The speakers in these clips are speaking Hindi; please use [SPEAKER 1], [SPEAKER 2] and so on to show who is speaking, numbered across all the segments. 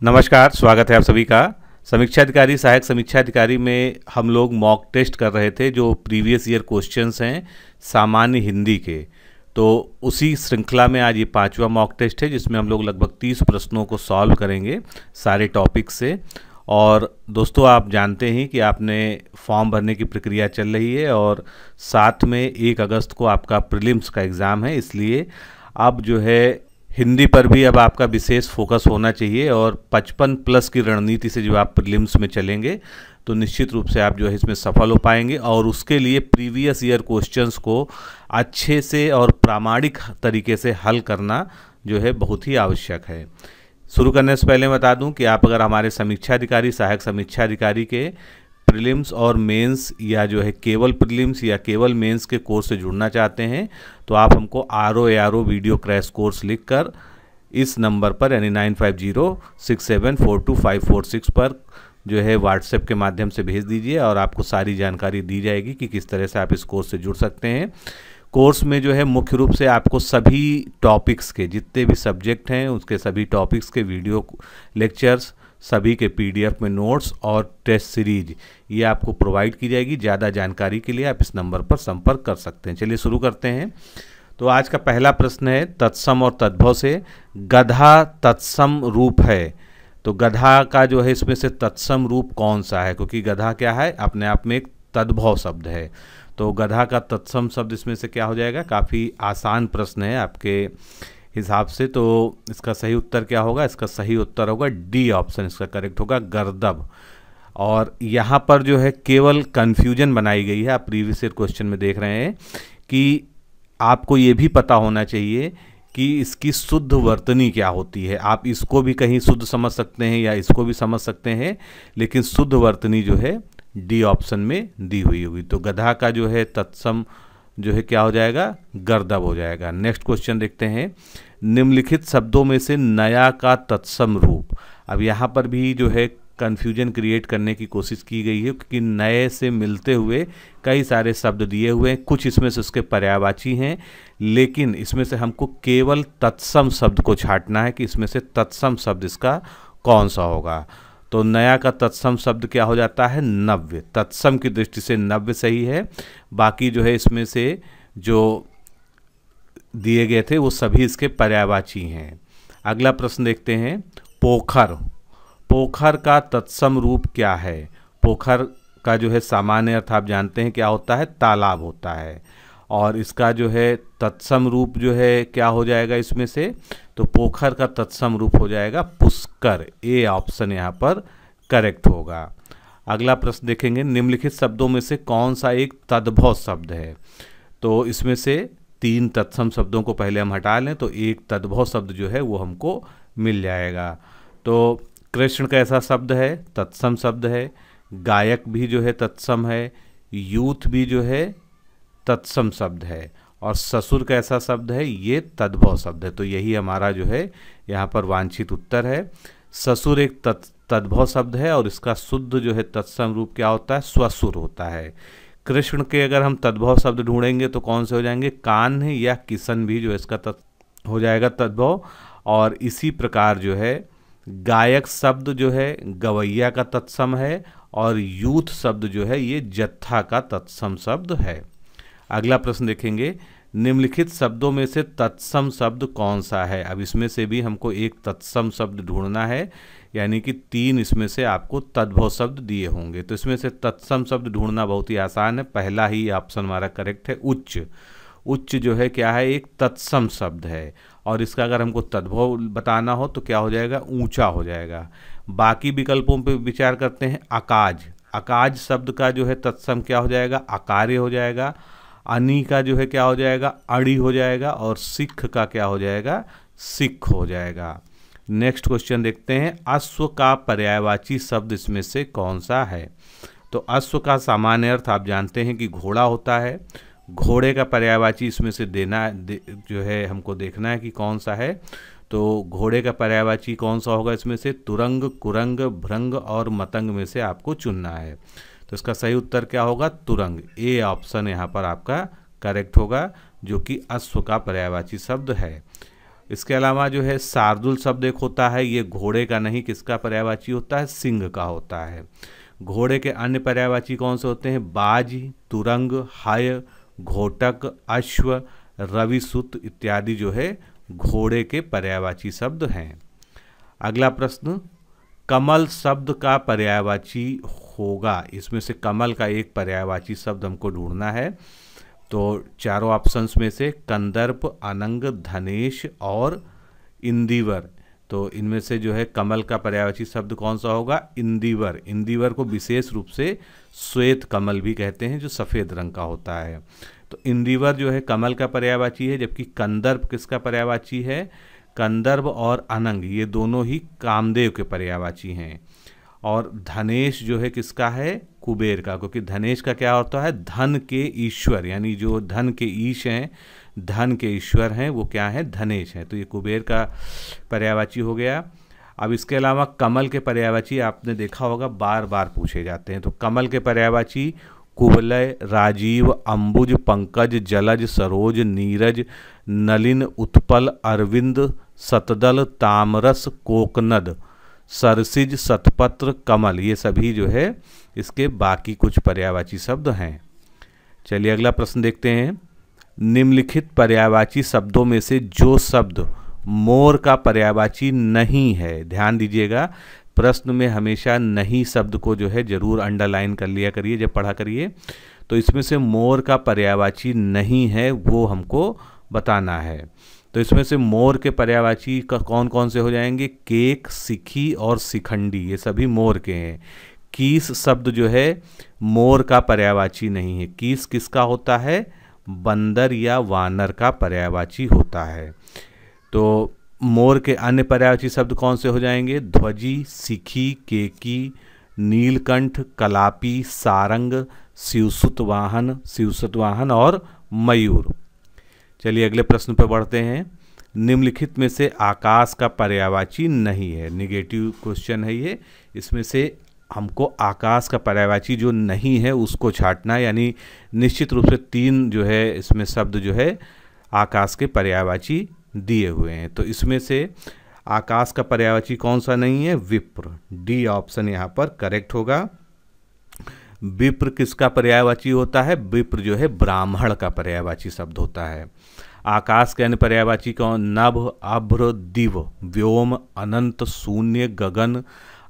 [SPEAKER 1] नमस्कार, स्वागत है आप सभी का। समीक्षा अधिकारी, सहायक समीक्षा अधिकारी में हम लोग मॉक टेस्ट कर रहे थे जो प्रीवियस ईयर क्वेश्चंस हैं सामान्य हिंदी के। तो उसी श्रृंखला में आज ये 5वां मॉक टेस्ट है जिसमें हम लोग लगभग 30 प्रश्नों को सॉल्व करेंगे सारे टॉपिक से। और दोस्तों, आप जानते हैं कि आपने फॉर्म भरने की प्रक्रिया चल रही है और साथ में 1 अगस्त को आपका प्रीलिम्स का एग्ज़ाम है, इसलिए अब जो है हिंदी पर भी अब आपका विशेष फोकस होना चाहिए। और 55 प्लस की रणनीति से जो आप प्रीलिम्स में चलेंगे तो निश्चित रूप से आप जो है इसमें सफल हो पाएंगे। और उसके लिए प्रीवियस ईयर क्वेश्चंस को अच्छे से और प्रामाणिक तरीके से हल करना जो है बहुत ही आवश्यक है। शुरू करने से पहले बता दूं कि आप अगर हमारे समीक्षा अधिकारी, सहायक समीक्षा अधिकारी के प्रीलिम्स और मेंस या जो है केवल प्रीलिम्स या केवल मेंस के कोर्स से जुड़ना चाहते हैं तो आप हमको RO वीडियो क्रैश कोर्स लिखकर इस नंबर पर यानी 9506742546 पर जो है व्हाट्सएप के माध्यम से भेज दीजिए और आपको सारी जानकारी दी जाएगी कि किस तरह से आप इस कोर्स से जुड़ सकते हैं। कोर्स में जो है मुख्य रूप से आपको सभी टॉपिक्स के जितने भी सब्जेक्ट हैं उसके सभी टॉपिक्स के वीडियो लेक्चर्स, सभी के PDF में नोट्स और टेस्ट सीरीज ये आपको प्रोवाइड की जाएगी। ज़्यादा जानकारी के लिए आप इस नंबर पर संपर्क कर सकते हैं। चलिए शुरू करते हैं। तो आज का पहला प्रश्न है तत्सम और तद्भव से, गधा तत्सम रूप है। तो गधा का जो है इसमें से तत्सम रूप कौन सा है, क्योंकि गधा क्या है अपने आप में एक तद्भव शब्द है। तो गधा का तत्सम शब्द इसमें से क्या हो जाएगा। काफ़ी आसान प्रश्न है आपके हिसाब से। तो इसका सही उत्तर क्या होगा, इसका सही उत्तर होगा डी ऑप्शन, इसका करेक्ट होगा गर्दभ। और यहाँ पर जो है केवल कन्फ्यूजन बनाई गई है। आप प्रीवियस ईयर क्वेश्चन में देख रहे हैं कि आपको ये भी पता होना चाहिए कि इसकी शुद्ध वर्तनी क्या होती है। आप इसको भी कहीं शुद्ध समझ सकते हैं या इसको भी समझ सकते हैं, लेकिन शुद्ध वर्तनी जो है डी ऑप्शन में दी हुई होगी। तो गधा का जो है तत्सम जो है क्या हो जाएगा, गर्दभ हो जाएगा। नेक्स्ट क्वेश्चन देखते हैं, निम्नलिखित शब्दों में से नया का तत्सम रूप। अब यहाँ पर भी जो है कन्फ्यूजन क्रिएट करने की कोशिश की गई है क्योंकि नए से मिलते हुए कई सारे शब्द दिए हुए हैं, कुछ इसमें से उसके पर्यायवाची हैं, लेकिन इसमें से हमको केवल तत्सम शब्द को छांटना है कि इसमें से तत्सम शब्द इसका कौन सा होगा। तो नया का तत्सम शब्द क्या हो जाता है, नव्य। तत्सम की दृष्टि से नव्य सही है, बाकी जो है इसमें से जो दिए गए थे वो सभी इसके पर्यायवाची हैं। अगला प्रश्न देखते हैं, पोखर। पोखर का तत्सम रूप क्या है। पोखर का जो है सामान्य अर्थ आप जानते हैं क्या होता है, तालाब होता है। और इसका जो है तत्सम रूप जो है क्या हो जाएगा इसमें से, तो पोखर का तत्सम रूप हो जाएगा पुष्कर। ए ऑप्शन यहाँ पर करेक्ट होगा। अगला प्रश्न देखेंगे, निम्नलिखित शब्दों में से कौन सा एक तद्भव शब्द है। तो इसमें से 3 तत्सम शब्दों को पहले हम हटा लें तो एक तद्भव शब्द जो है वो हमको मिल जाएगा। तो कृष्ण कैसा शब्द है, तत्सम शब्द है। गायक भी जो है तत्सम है। यूथ भी जो है तत्सम शब्द है। और ससुर कैसा शब्द है, ये तद्भव शब्द है। तो यही हमारा जो है यहाँ पर वांछित उत्तर है। ससुर एक तद्भव शब्द है और इसका शुद्ध जो है तत्सम रूप क्या होता है, स्वसुर होता है। कृष्ण के अगर हम तद्भव शब्द ढूंढेंगे तो कौन से हो जाएंगे, कान्ह या किशन भी जो इसका हो जाएगा तद्भव। और इसी प्रकार जो है गायक शब्द जो है गवैया का तत्सम है और यूथ शब्द जो है ये जत्था का तत्सम शब्द है। अगला प्रश्न देखेंगे, निम्नलिखित शब्दों में से तत्सम शब्द कौन सा है। अब इसमें से भी हमको एक तत्सम शब्द ढूंढना है, यानी कि 3 इसमें से आपको तद्भव शब्द दिए होंगे। तो इसमें से तत्सम शब्द ढूंढना बहुत ही आसान है। पहला ही ऑप्शन हमारा करेक्ट है, उच्च। उच्च जो है क्या है, एक तत्सम शब्द है और इसका अगर हमको तद्भव बताना हो तो क्या हो जाएगा, ऊंचा हो जाएगा। बाकी विकल्पों पे विचार करते हैं, अकाज। अकाज शब्द का जो है तत्सम क्या हो जाएगा, अकार्य हो जाएगा। अनि का जो है क्या हो जाएगा, अड़ी हो जाएगा। और सिख का क्या हो जाएगा, सिख हो जाएगा। नेक्स्ट क्वेश्चन देखते हैं, अश्व का पर्यायवाची शब्द इसमें से कौन सा है। तो अश्व का सामान्य अर्थ आप जानते हैं कि घोड़ा होता है। घोड़े का पर्यायवाची इसमें से जो है हमको देखना है कि कौन सा है। तो घोड़े का पर्यायवाची कौन सा होगा, इसमें से तुरंग, कुरंग, भृंग और मतंग में से आपको चुनना है। तो इसका सही उत्तर क्या होगा, तुरंग। ए ऑप्शन यहाँ पर आपका करेक्ट होगा, जो कि अश्व का पर्यायवाची शब्द है। इसके अलावा जो है शार्दुल शब्द एक होता है, ये घोड़े का नहीं, किसका पर्यायवाची होता है, सिंह का होता है। घोड़े के अन्य पर्यायवाची कौन से होते हैं, बाज, तुरंग, हय, घोटक, अश्व, रविसुत इत्यादि जो है घोड़े के पर्यायवाची शब्द हैं। अगला प्रश्न, कमल शब्द का पर्यायवाची होगा, इसमें से कमल का एक पर्यायवाची शब्द हमको ढूंढना है। तो चारों ऑप्शंस में से कंदर्प, अनंग, धनेश और इंदिवर, तो इनमें से जो है कमल का पर्यायवाची शब्द कौन सा होगा, इंदिवर। इंदिवर को विशेष रूप से श्वेत कमल भी कहते हैं, जो सफ़ेद रंग का होता है। तो इंदिवर जो है कमल का पर्यायवाची है, जबकि कंदर्प किसका पर्यायवाची है, कंदर्प और अनंग ये दोनों ही कामदेव के पर्यायवाची हैं। और धनेश जो है किसका है, कुबेर का, क्योंकि धनेश का क्या होता है, धन के ईश्वर, यानी जो धन के ईश हैं, धन के ईश्वर हैं, वो क्या है, धनेश हैं। तो ये कुबेर का पर्यायवाची हो गया। अब इसके अलावा कमल के पर्यायवाची आपने देखा होगा बार बार पूछे जाते हैं। तो कमल के पर्यायवाची कुवलय, राजीव, अंबुज, पंकज, जलज, सरोज, नीरज, नलिन, उत्पल, अरविंद, सतदल, तामरस, कोकनद, सरसिज, सतपत्र, कमल, ये सभी जो है इसके बाकी कुछ पर्यायवाची शब्द हैं। चलिए अगला प्रश्न देखते हैं। निम्नलिखित पर्यायवाची शब्दों में से जो शब्द मोर का पर्यायवाची नहीं है, ध्यान दीजिएगा, प्रश्न में हमेशा नहीं शब्द को जो है जरूर अंडरलाइन कर लिया करिए जब पढ़ा करिए। तो इसमें से मोर का पर्यायवाची नहीं है वो हमको बताना है। तो इसमें से मोर के पर्यायवाची कौन कौन से हो जाएंगे, केक, सिखी और सिखंडी, ये सभी मोर के हैं। कीस शब्द जो है मोर का पर्यायवाची नहीं है। कीस किसका होता है, बंदर या वानर का पर्यायवाची होता है। तो मोर के अन्य पर्यायवाची शब्द कौन से हो जाएंगे, ध्वजी, सिखी, केकी, नीलकंठ, कलापी, सारंग, शिवसुतवाहन और मयूर। चलिए अगले प्रश्न पर बढ़ते हैं। निम्नलिखित में से आकाश का पर्यायवाची नहीं है, निगेटिव क्वेश्चन है ये। इसमें से हमको आकाश का पर्यायवाची जो नहीं है उसको छांटना है, यानी निश्चित रूप से 3 जो है इसमें शब्द जो है आकाश के पर्यायवाची दिए हुए हैं। तो इसमें से आकाश का पर्यायवाची कौन सा नहीं है, विप्र, डी ऑप्शन यहाँ पर करेक्ट होगा। विप्र किसका पर्यायवाची होता है, विप्र जो है ब्राह्मण का पर्यायवाची शब्द होता है। आकाश के अन्य पर्यायवाची कौन, नभ, अभ्र, दिव, व्योम, अनंत, शून्य, गगन,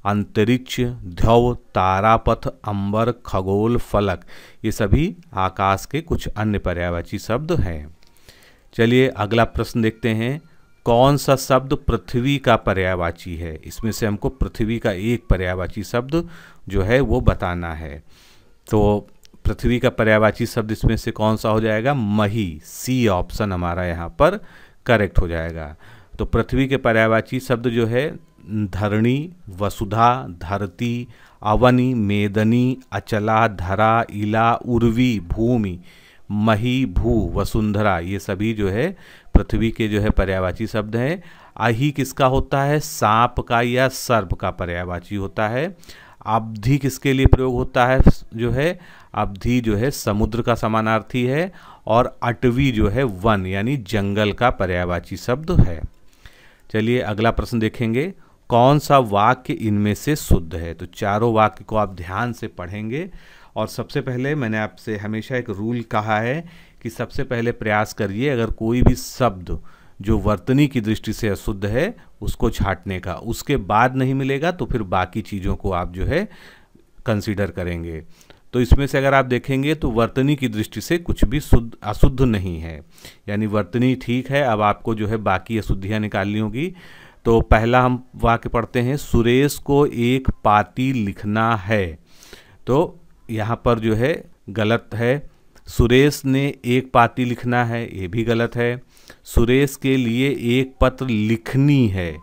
[SPEAKER 1] अंतरिक्ष, ध्रुव, तारापथ, अंबर, खगोल, फलक, ये सभी आकाश के कुछ अन्य पर्यायवाची शब्द हैं। चलिए अगला प्रश्न देखते हैं। कौन सा शब्द पृथ्वी का पर्यायवाची है, इसमें से हमको पृथ्वी का एक पर्यायवाची शब्द जो है वो बताना है। तो पृथ्वी का पर्यायवाची शब्द इसमें से कौन सा हो जाएगा, मही, सी ऑप्शन हमारा यहाँ पर करेक्ट हो जाएगा। तो पृथ्वी के पर्यायवाची शब्द जो है धरणी, वसुधा, धरती, अवनी, मेदनी, अचला, धरा, इला, उर्वी, भूमि, मही, भू, वसुंधरा, ये सभी जो है पृथ्वी के जो है पर्यायवाची शब्द हैं। अहि किसका होता है, सांप का या सर्प का पर्यायवाची होता है। अवधि किसके लिए प्रयोग होता है, जो है अवधि जो है समुद्र का समानार्थी है। और अटवी जो है वन यानी जंगल का पर्यायवाची शब्द है। चलिए अगला प्रश्न देखेंगे। कौन सा वाक्य इनमें से शुद्ध है, तो चारों वाक्य को आप ध्यान से पढ़ेंगे। और सबसे पहले मैंने आपसे हमेशा एक रूल कहा है कि सबसे पहले प्रयास करिए अगर कोई भी शब्द जो वर्तनी की दृष्टि से अशुद्ध है उसको छांटने का, उसके बाद नहीं मिलेगा तो फिर बाकी चीज़ों को आप जो है कंसीडर करेंगे। तो इसमें से अगर आप देखेंगे तो वर्तनी की दृष्टि से कुछ भी शुद्ध अशुद्ध नहीं है, यानी वर्तनी ठीक है। अब आपको जो है बाकी अशुद्धियाँ निकालनी होगी। तो पहला हम वाक्य पढ़ते हैं, सुरेश को एक पाती लिखना है। तो यहाँ पर जो है गलत है। सुरेश ने एक पाती लिखना है, ये भी गलत है। सुरेश के लिए एक पत्र लिखनी है,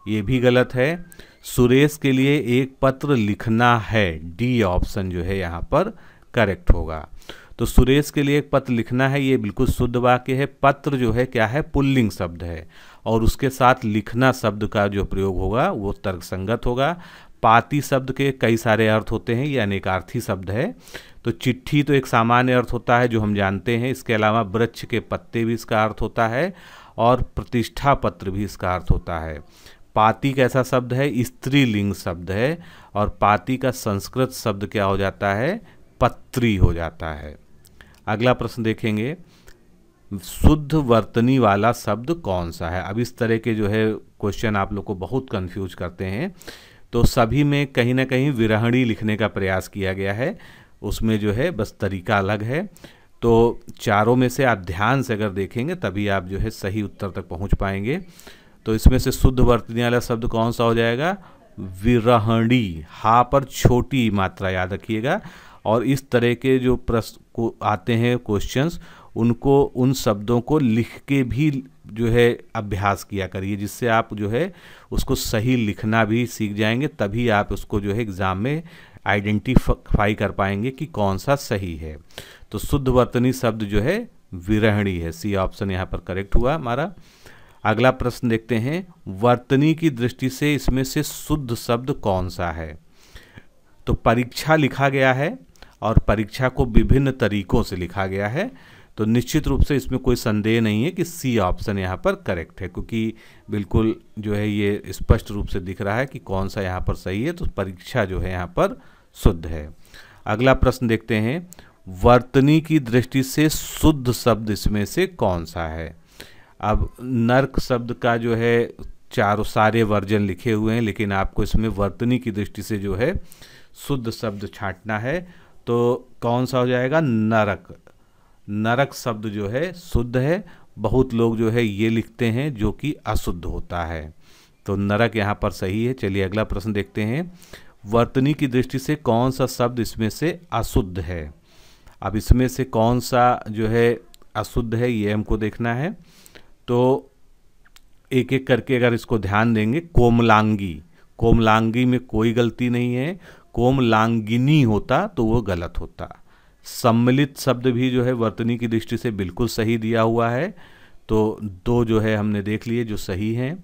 [SPEAKER 1] ये भी गलत है। सुरेश के लिए एक पत्र लिखना है, डी ऑप्शन जो है यहाँ पर करेक्ट होगा। तो सुरेश के लिए एक पत्र लिखना है, ये बिल्कुल शुद्ध वाक्य है। पत्र जो है क्या है, पुल्लिंग शब्द है और उसके साथ लिखना शब्द का जो प्रयोग होगा वो तर्कसंगत होगा। पाती शब्द के कई सारे अर्थ होते हैं, ये अनेकार्थी शब्द है। तो चिट्ठी तो एक सामान्य अर्थ होता है जो हम जानते हैं। इसके अलावा वृक्ष के पत्ते भी इसका अर्थ होता है। और प्रतिष्ठा पत्र भी इसका अर्थ होता है। पाती कैसा शब्द है? स्त्रीलिंग शब्द है, और पाती का संस्कृत शब्द क्या हो जाता है? पत्री हो जाता है। अगला प्रश्न देखेंगे, शुद्ध वर्तनी वाला शब्द कौन सा है? अब इस तरह के जो है क्वेश्चन आप लोग को बहुत कंफ्यूज करते हैं, तो सभी में कहीं ना कहीं विरहणी लिखने का प्रयास किया गया है, उसमें जो है बस तरीका अलग है। तो चारों में से आप ध्यान से अगर देखेंगे तभी आप जो है सही उत्तर तक पहुंच पाएंगे। तो इसमें से शुद्ध वर्तनी वाला शब्द कौन सा हो जाएगा? विरहणी। हा पर छोटी मात्रा याद रखिएगा। और इस तरह के जो प्रश्न को आते हैं क्वेश्चंस, उनको उन शब्दों को लिख के भी जो है अभ्यास किया करिए, जिससे आप जो है उसको सही लिखना भी सीख जाएंगे। तभी आप उसको जो है एग्ज़ाम में आइडेंटिफाई कर पाएंगे कि कौन सा सही है। तो शुद्ध वर्तनी शब्द जो है विरहणी है। सी ऑप्शन यहाँ पर करेक्ट हुआ हमारा। अगला प्रश्न देखते हैं, वर्तनी की दृष्टि से इसमें से शुद्ध शब्द कौन सा है? तो परीक्षा लिखा गया है, और परीक्षा को विभिन्न तरीकों से लिखा गया है, तो निश्चित रूप से इसमें कोई संदेह नहीं है कि सी ऑप्शन यहाँ पर करेक्ट है, क्योंकि बिल्कुल जो है ये स्पष्ट रूप से दिख रहा है कि कौन सा यहाँ पर सही है। तो परीक्षा जो है यहाँ पर शुद्ध है। अगला प्रश्न देखते हैं, वर्तनी की दृष्टि से शुद्ध शब्द इसमें से कौन सा है? अब नर्क शब्द का जो है सारे वर्जन लिखे हुए हैं, लेकिन आपको इसमें वर्तनी की दृष्टि से जो है शुद्ध शब्द छांटना है। तो कौन सा हो जाएगा? नरक। नरक शब्द जो है शुद्ध है। बहुत लोग जो है ये लिखते हैं जो कि अशुद्ध होता है, तो नरक यहाँ पर सही है। चलिए अगला प्रश्न देखते हैं, वर्तनी की दृष्टि से कौन सा शब्द इसमें से अशुद्ध है? अब इसमें से कौन सा जो है अशुद्ध है ये हमको देखना है। तो एक एक करके अगर इसको ध्यान देंगे, कोमलांगी, कोमलांगी में कोई गलती नहीं है। कोमलांगिनी होता तो वो गलत होता। सम्मिलित शब्द भी जो है वर्तनी की दृष्टि से बिल्कुल सही दिया हुआ है। तो दो जो है हमने देख लिए जो सही हैं।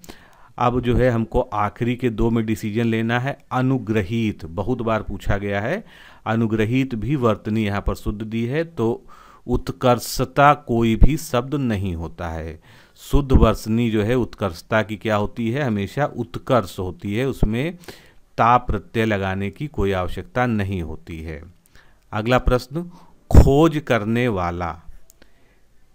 [SPEAKER 1] अब जो है हमको आखिरी के दो में डिसीजन लेना है। अनुग्रहित बहुत बार पूछा गया है, अनुग्रहित भी वर्तनी यहाँ पर शुद्ध दी है। तो उत्कर्षता कोई भी शब्द नहीं होता है। शुद्ध वर्तनी जो है उत्कर्षता की क्या होती है? हमेशा उत्कर्ष होती है, उसमें ता प्रत्यय लगाने की कोई आवश्यकता नहीं होती है। अगला प्रश्न, खोज करने वाला।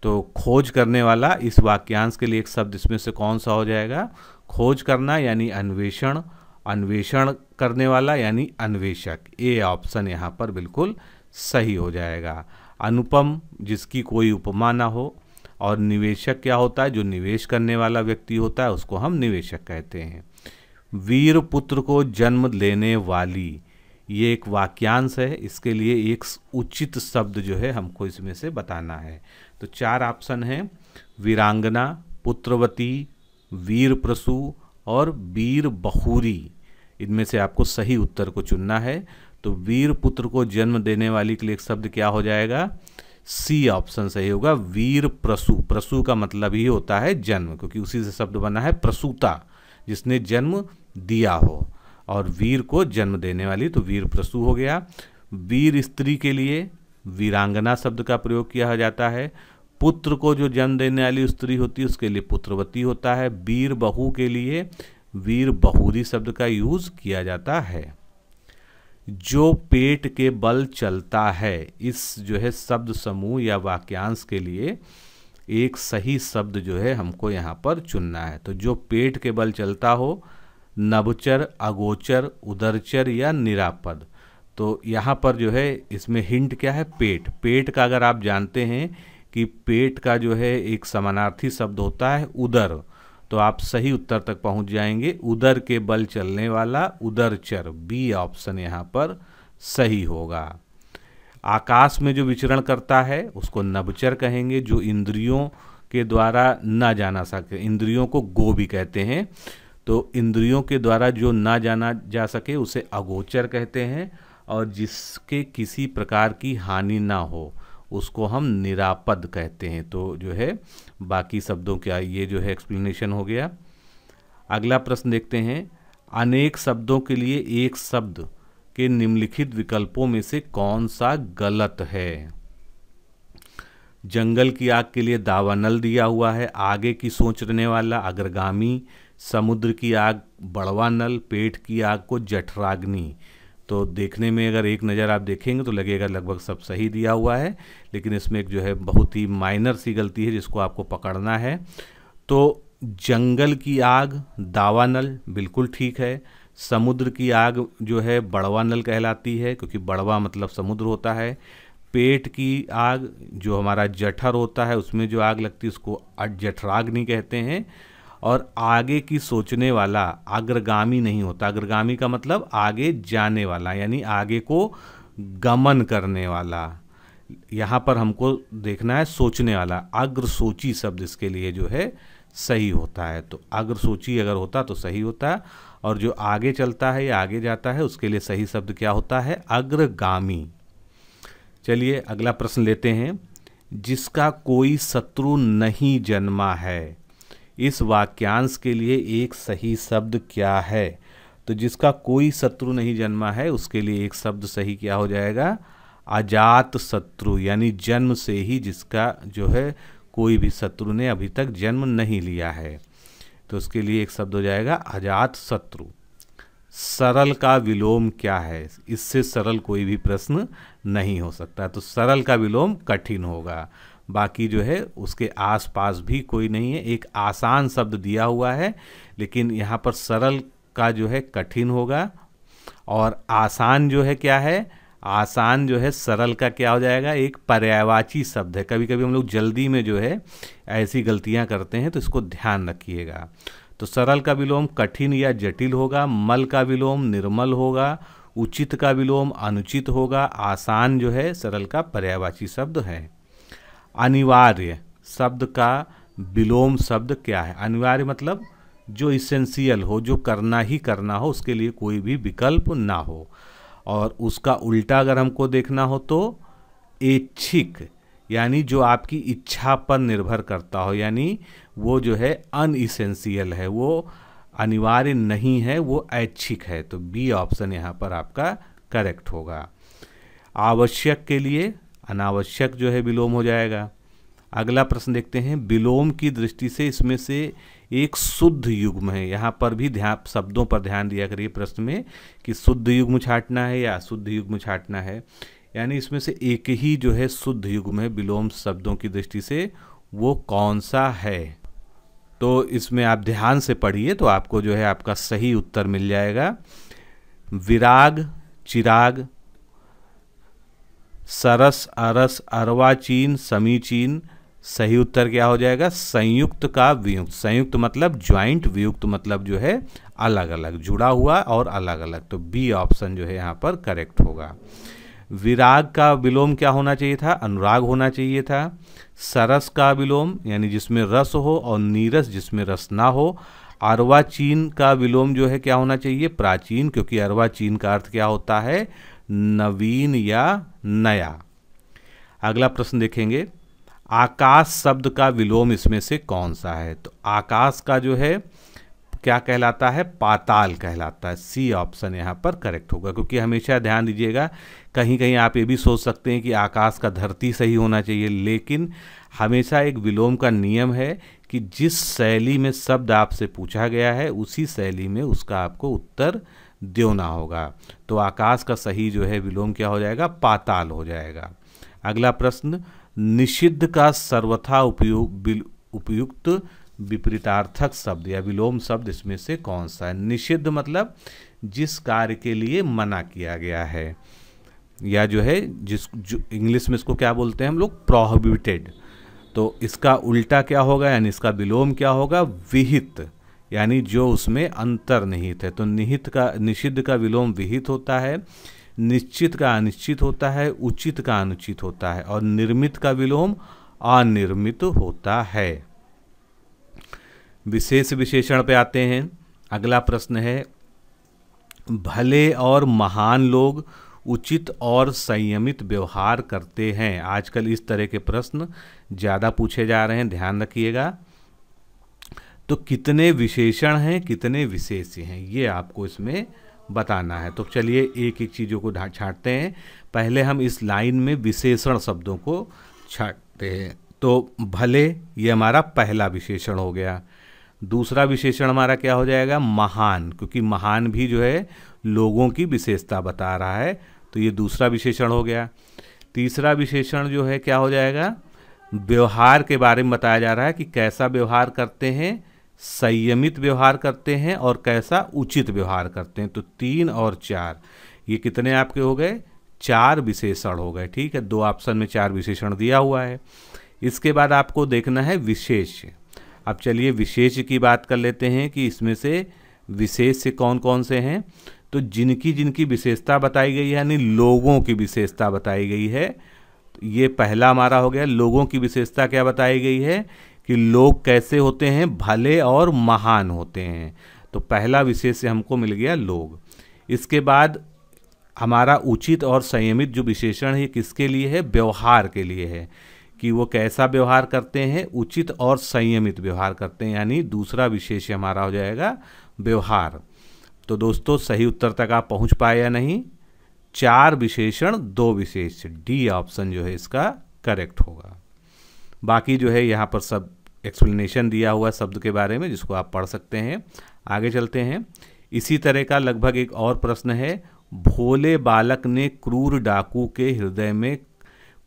[SPEAKER 1] तो खोज करने वाला इस वाक्यांश के लिए एक शब्द इसमें से कौन सा हो जाएगा? खोज करना यानी अन्वेषण, अन्वेषण करने वाला यानी अन्वेषक। ए ऑप्शन यहाँ पर बिल्कुल सही हो जाएगा। अनुपम जिसकी कोई उपमा ना हो, और निवेशक क्या होता है? जो निवेश करने वाला व्यक्ति होता है उसको हम निवेशक कहते हैं। वीर पुत्र को जन्म लेने वाली, ये एक वाक्यांश है, इसके लिए एक उचित शब्द जो है हमको इसमें से बताना है। तो चार ऑप्शन हैं, वीरांगना, पुत्रवती, वीर प्रसू और वीर बहुरी। इनमें से आपको सही उत्तर को चुनना है। तो वीर पुत्र को जन्म देने वाली के लिए एक शब्द क्या हो जाएगा? सी ऑप्शन सही होगा, वीर प्रसू। प्रसू का मतलब ही होता है जन्म, क्योंकि उसी से शब्द बना है प्रसूता, जिसने जन्म दिया हो, और वीर को जन्म देने वाली, तो वीर प्रसू हो गया। वीर स्त्री के लिए वीरांगना शब्द का प्रयोग किया जाता है। पुत्र को जो जन्म देने वाली स्त्री होती है उसके लिए पुत्रवती होता है। वीर बहू के लिए वीर बहुरी शब्द का यूज किया जाता है। जो पेट के बल चलता है, इस जो है शब्द समूह या वाक्यांश के लिए एक सही शब्द जो है हमको यहाँ पर चुनना है। तो जो पेट के बल चलता हो, नभचर, अगोचर, उदरचर या निरापद। तो यहाँ पर जो है इसमें हिंट क्या है? पेट। पेट का अगर आप जानते हैं कि पेट का जो है एक समानार्थी शब्द होता है उदर, तो आप सही उत्तर तक पहुंच जाएंगे। उदर के बल चलने वाला उदरचर, बी ऑप्शन यहाँ पर सही होगा। आकाश में जो विचरण करता है उसको नभचर कहेंगे। जो इंद्रियों के द्वारा न जाना सके, इंद्रियों को गो भी कहते हैं, तो इंद्रियों के द्वारा जो ना जाना जा सके उसे अगोचर कहते हैं। और जिसके किसी प्रकार की हानि ना हो उसको हम निरापद कहते हैं। तो जो है बाकी शब्दों का ये जो है एक्सप्लेनेशन हो गया। अगला प्रश्न देखते हैं, अनेक शब्दों के लिए एक शब्द के निम्नलिखित विकल्पों में से कौन सा गलत है? जंगल की आग के लिए दावानल दिया हुआ है, आगे की सोचने वाला अग्रगामी, समुद्र की आग बड़वा नल, पेट की आग को जठराग्नि। तो देखने में अगर एक नज़र आप देखेंगे तो लगेगा लगभग सब सही दिया हुआ है, लेकिन इसमें एक जो है बहुत ही माइनर सी गलती है जिसको आपको पकड़ना है। तो जंगल की आग दावानल बिल्कुल ठीक है, समुद्र की आग जो है बड़वा नल कहलाती है क्योंकि बड़वा मतलब समुद्र होता है, पेट की आग जो हमारा जठर होता है उसमें जो आग लगती है उसको जठराग्नि कहते हैं, और आगे की सोचने वाला अग्रगामी नहीं होता, अग्रगामी का मतलब आगे जाने वाला यानी आगे को गमन करने वाला। यहाँ पर हमको देखना है सोचने वाला, अग्रसोची शब्द इसके लिए जो है सही होता है। तो अग्रसोची अगर होता तो सही होता, और जो आगे चलता है या आगे जाता है उसके लिए सही शब्द क्या होता है, अग्रगामी। चलिए अगला प्रश्न लेते हैं। जिसका कोई शत्रु नहीं जन्मा है, इस वाक्यांश के लिए एक सही शब्द क्या है? तो जिसका कोई शत्रु नहीं जन्मा है उसके लिए एक शब्द सही क्या हो जाएगा, अजात शत्रु, यानी जन्म से ही जिसका जो है कोई भी शत्रु ने अभी तक जन्म नहीं लिया है, तो उसके लिए एक शब्द हो जाएगा अजात शत्रु। सरल का विलोम क्या है? इससे सरल कोई भी प्रश्न नहीं हो सकता, तो सरल का विलोम कठिन होगा। बाकी जो है उसके आसपास भी कोई नहीं है, एक आसान शब्द दिया हुआ है, लेकिन यहाँ पर सरल का जो है कठिन होगा, और आसान जो है क्या है, आसान जो है सरल का क्या हो जाएगा, एक पर्यायवाची शब्द है। कभी कभी हम लोग जल्दी में जो है ऐसी गलतियाँ करते हैं, तो इसको ध्यान रखिएगा। तो सरल का विलोम कठिन या जटिल होगा, मल का विलोम निर्मल होगा, उचित का विलोम अनुचित होगा, आसान जो है सरल का पर्यायवाची शब्द है। अनिवार्य शब्द का विलोम शब्द क्या है? अनिवार्य मतलब जो इसेंशियल हो, जो करना ही करना हो, उसके लिए कोई भी विकल्प ना हो, और उसका उल्टा अगर हमको देखना हो तो ऐच्छिक, यानी जो आपकी इच्छा पर निर्भर करता हो, यानी वो जो है अनइसेंशियल है, वो अनिवार्य नहीं है, वो ऐच्छिक है। तो बी ऑप्शन यहाँ पर आपका करेक्ट होगा। आवश्यक के लिए अनावश्यक जो है विलोम हो जाएगा। अगला प्रश्न देखते हैं। विलोम की दृष्टि से इसमें से एक शुद्ध युग्म है, यहाँ पर भी ध्यान शब्दों पर ध्यान दिया करिए प्रश्न में कि शुद्ध युग्म छांटना है या अशुद्ध युग्म छांटना है, यानी इसमें से एक ही जो है शुद्ध युग्म है विलोम शब्दों की दृष्टि से, वो कौन सा है? तो इसमें आप ध्यान से पढ़िए तो आपको जो है आपका सही उत्तर मिल जाएगा। विराग, चिराग, सरस, अरस, अर्वाचीन, समीचीन, सही उत्तर क्या हो जाएगा, संयुक्त का वियुक्त। संयुक्त मतलब ज्वाइंट, वियुक्त मतलब जो है अलग अलग, जुड़ा हुआ और अलग अलग। तो बी ऑप्शन जो है यहाँ पर करेक्ट होगा। विराग का विलोम क्या होना चाहिए था, अनुराग होना चाहिए था। सरस का विलोम यानी जिसमें रस हो, और नीरस जिसमें रस ना हो। अर्वाचीन का विलोम जो है क्या होना चाहिए, प्राचीन, क्योंकि अर्वाचीन का अर्थ क्या होता है, नवीन या नया। अगला प्रश्न देखेंगे। आकाश शब्द का विलोम इसमें से कौन सा है? तो आकाश का जो है क्या कहलाता है, पाताल कहलाता है। सी ऑप्शन यहाँ पर करेक्ट होगा, क्योंकि हमेशा ध्यान दीजिएगा, कहीं कहीं आप ये भी सोच सकते हैं कि आकाश का धरती सही होना चाहिए, लेकिन हमेशा एक विलोम का नियम है कि जिस शैली में शब्द आपसे पूछा गया है उसी शैली में उसका आपको उत्तर देना होगा। तो आकाश का सही जो है विलोम क्या हो जाएगा, पाताल हो जाएगा। अगला प्रश्न। निषिद्ध का सर्वथा उपयुक्त विपरीतार्थक शब्द या विलोम शब्द इसमें से कौन सा है? निषिद्ध मतलब जिस कार्य के लिए मना किया गया है, या जो है जो इंग्लिश में इसको क्या बोलते हैं हम लोग, प्रोहिबिटेड। तो इसका उल्टा क्या होगा, यानी इसका विलोम क्या होगा, विहित, यानी जो उसमें अंतर्निहित है। तो निषिद्ध का विलोम विहित होता है, निश्चित का अनिश्चित होता है, उचित का अनुचित होता है, और निर्मित का विलोम अनिर्मित होता है। विशेष विशेषण पे आते हैं। अगला प्रश्न है। भले और महान लोग उचित और संयमित व्यवहार करते हैं। आजकल इस तरह के प्रश्न ज़्यादा पूछे जा रहे हैं, ध्यान रखिएगा। तो कितने विशेषण हैं, कितने विशेष्य हैं, ये आपको इसमें बताना है। तो चलिए एक एक चीज़ों को छांटते हैं। पहले हम इस लाइन में विशेषण शब्दों को छांटते हैं। तो भले ये हमारा पहला विशेषण हो गया। दूसरा विशेषण हमारा क्या हो जाएगा? महान, क्योंकि महान भी जो है लोगों की विशेषता बता रहा है, तो ये दूसरा विशेषण हो गया। तीसरा विशेषण जो है क्या हो जाएगा? व्यवहार के बारे में बताया जा रहा है कि कैसा व्यवहार करते हैं, संयमित व्यवहार करते हैं और कैसा उचित व्यवहार करते हैं। तो 3 और 4 ये कितने आपके हो गए? 4 विशेषण हो गए। ठीक है, 2 ऑप्शन में 4 विशेषण दिया हुआ है। इसके बाद आपको देखना है विशेष। अब चलिए विशेष की बात कर लेते हैं कि इसमें से विशेष कौन कौन से हैं। तो जिनकी जिनकी विशेषता बताई गई है, यानी लोगों की विशेषता बताई गई है, तो ये पहला हमारा हो गया। लोगों की विशेषता क्या बताई गई है कि लोग कैसे होते हैं? भले और महान होते हैं। तो पहला विशेष से हमको मिल गया लोग। इसके बाद हमारा उचित और संयमित जो विशेषण है किसके लिए है? व्यवहार के लिए है, कि वो कैसा व्यवहार करते हैं? उचित और संयमित व्यवहार करते हैं, यानी दूसरा विशेष हमारा हो जाएगा व्यवहार। तो दोस्तों सही उत्तर तक आप पहुंच पाए या नहीं? 4 विशेषण 2 विशेष, डी ऑप्शन जो है इसका करेक्ट होगा। बाकी जो है यहाँ पर सब एक्सप्लेनेशन दिया हुआ है शब्द के बारे में, जिसको आप पढ़ सकते हैं। आगे चलते हैं। इसी तरह का लगभग एक और प्रश्न है। भोले बालक ने क्रूर डाकू के हृदय में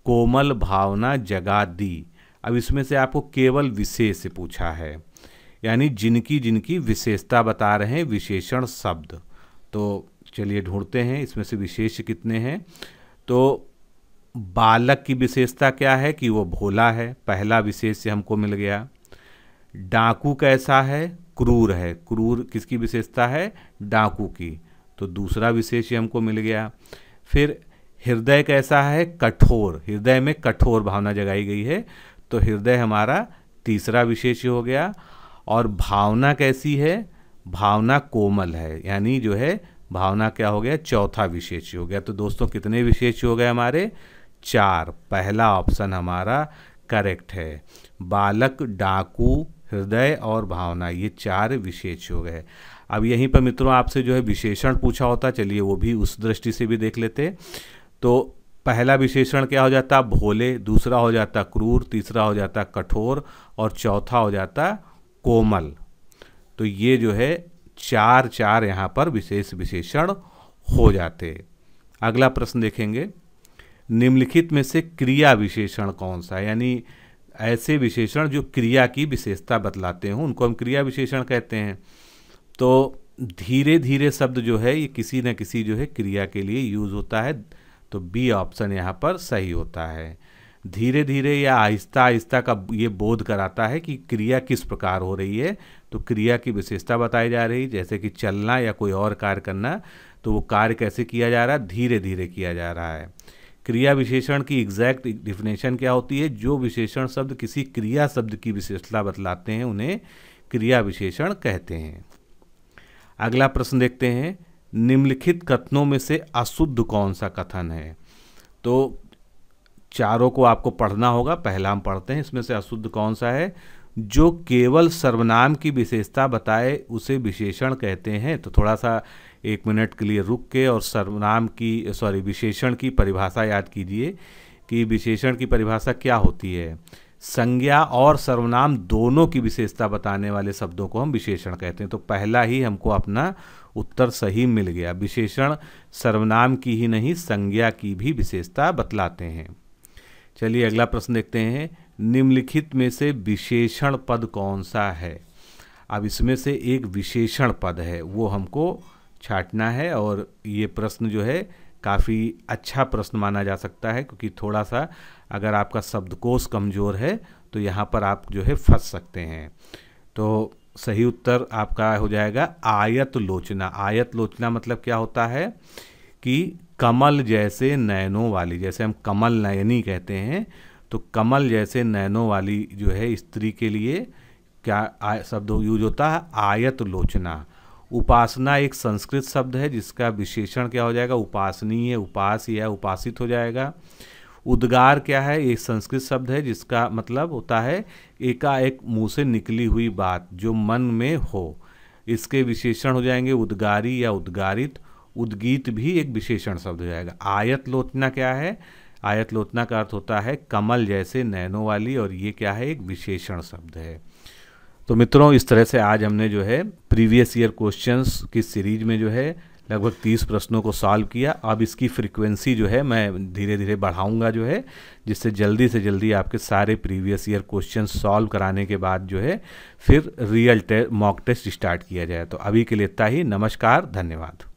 [SPEAKER 1] कोमल भावना जगा दी। अब इसमें से आपको केवल विशेष से पूछा है, यानी जिनकी जिनकी विशेषता बता रहे हैं विशेषण शब्द। तो चलिए ढूंढते हैं इसमें से विशेष कितने हैं। तो बालक की विशेषता क्या है? कि वो भोला है, पहला विशेष से हमको मिल गया। डाकू कैसा है? क्रूर है। क्रूर किसकी विशेषता है? डाकू की, तो दूसरा विशेष हमको मिल गया। फिर हृदय कैसा है? कठोर, हृदय में कठोर भावना जगाई गई है, तो हृदय हमारा तीसरा विशेष हो गया। और भावना कैसी है? भावना कोमल है, यानी जो है भावना क्या हो गया? चौथा विशेष हो गया। तो दोस्तों कितने विशेष हो गए हमारे? 4। पहला ऑप्शन हमारा करेक्ट है। बालक, डाकू, हृदय और भावना, ये 4 विशेष हो गए। अब यहीं पर मित्रों आपसे जो है विशेषण पूछा होता, चलिए वो भी उस दृष्टि से भी देख लेते। तो पहला विशेषण क्या हो जाता? भोले, दूसरा हो जाता क्रूर, तीसरा हो जाता कठोर और चौथा हो जाता कोमल। तो ये जो है 4 यहाँ पर विशेष विशेषण हो जाते। अगला प्रश्न देखेंगे। निम्नलिखित में से क्रिया विशेषण कौन सा है? यानी ऐसे विशेषण जो क्रिया की विशेषता बतलाते हों उनको हम क्रिया विशेषण कहते हैं। तो धीरे धीरे शब्द जो है ये किसी न किसी जो है क्रिया के लिए यूज होता है, तो बी ऑप्शन यहाँ पर सही होता है। धीरे धीरे या आहिस्ता आहिस्ता का ये बोध कराता है कि क्रिया किस प्रकार हो रही है, तो क्रिया की विशेषता बताई जा रही है। जैसे कि चलना या कोई और कार्य करना, तो वो कार्य कैसे किया जा रहा है? धीरे धीरे किया जा रहा है। क्रिया विशेषण की एग्जैक्ट डिफिनेशन क्या होती है? जो विशेषण शब्द किसी क्रिया शब्द की विशेषता बतलाते हैं उन्हें क्रिया विशेषण कहते हैं। अगला प्रश्न देखते हैं। निम्नलिखित कथनों में से अशुद्ध कौन सा कथन है? तो चारों को आपको पढ़ना होगा। पहला हम पढ़ते हैं, इसमें से अशुद्ध कौन सा है? जो केवल सर्वनाम की विशेषता बताए उसे विशेषण कहते हैं। तो थोड़ा सा 1 मिनट के लिए रुक के और सर्वनाम की विशेषण की परिभाषा याद कीजिए कि विशेषण की परिभाषा क्या होती है। संज्ञा और सर्वनाम दोनों की विशेषता बताने वाले शब्दों को हम विशेषण कहते हैं। तो पहला ही हमको अपना उत्तर सही मिल गया। विशेषण सर्वनाम की ही नहीं संज्ञा की भी विशेषता बतलाते हैं। चलिए अगला प्रश्न देखते हैं। निम्नलिखित में से विशेषण पद कौन सा है? अब इसमें से एक विशेषण पद है, वो हमको छांटना है। और ये प्रश्न जो है काफ़ी अच्छा प्रश्न माना जा सकता है, क्योंकि थोड़ा सा अगर आपका शब्दकोश कमज़ोर है तो यहाँ पर आप जो है फंस सकते हैं। तो सही उत्तर आपका हो जाएगा आयत लोचना। आयत लोचना मतलब क्या होता है? कि कमल जैसे नयनों वाली, जैसे हम कमल नयनी कहते हैं, तो कमल जैसे नयनों वाली जो है स्त्री के लिए क्या शब्द यूज होता है? आयत लोचना। उपासना एक संस्कृत शब्द है जिसका विशेषण क्या हो जाएगा? उपासनीय, उपास या उपासित हो जाएगा। उद्गार क्या है? एक संस्कृत शब्द है जिसका मतलब होता है एकाएक मुंह से निकली हुई बात जो मन में हो। इसके विशेषण हो जाएंगे उद्गारी या उद्गारित। उद्गीत भी एक विशेषण शब्द हो जाएगा। आयत लोचना क्या है? आयतलोचना का अर्थ होता है कमल जैसे नैनों वाली, और ये क्या है, एक विशेषण शब्द है। तो मित्रों, इस तरह से आज हमने जो है प्रीवियस ईयर क्वेश्चंस की सीरीज में जो है लगभग 30 प्रश्नों को सॉल्व किया। अब इसकी फ्रीक्वेंसी जो है मैं धीरे धीरे बढ़ाऊंगा जो है, जिससे जल्दी से जल्दी आपके सारे प्रीवियस ईयर क्वेश्चन सॉल्व कराने के बाद जो है फिर रियल मॉक टेस्ट स्टार्ट किया जाए। तो अभी के लिए इतना ही। नमस्कार, धन्यवाद।